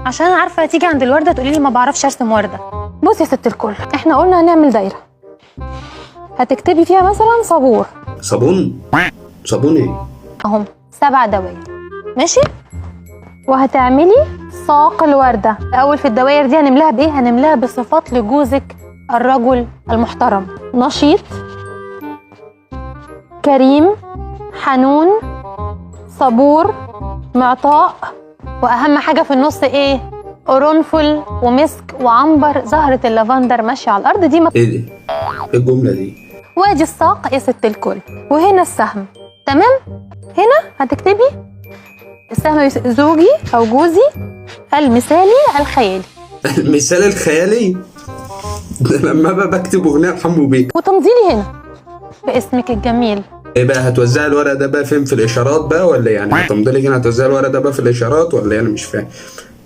عشان انا عارفه هتيجي عند الورده تقولي لي ما بعرفش ارسم ورده. بصي يا ست الكل، احنا قلنا هنعمل دايره هتكتبي فيها مثلا صبور. صابون؟ صابون ايه؟ اهم 7 دواير، ماشي؟ وهتعملي ساق الورده. الاول في الدواير دي هنملاها بايه؟ هنملاها بصفات لجوزك الرجل المحترم: نشيط، كريم، حنون، صبور، معطاء، واهم حاجه في النص ايه؟ قرنفل ومسك وعنبر، زهره اللافندر ماشيه على الارض دي. ايه دي؟ ايه الجمله دي؟ وادي الساق يا ست الكل، وهنا السهم. تمام؟ هنا هتكتبي السهم زوجي او جوزي المثالي الخيالي. المثال الخيالي ده لما بكتب اغنيه حمو بيك. وتمضيلي هنا باسمك الجميل. ايه بقى، هتوزعي الورق ده بقى فين؟ في الاشارات بقى ولا يعني هتمضي لي هنا هتوزعي الورق ده بقى في الاشارات ولا انا مش فاهم؟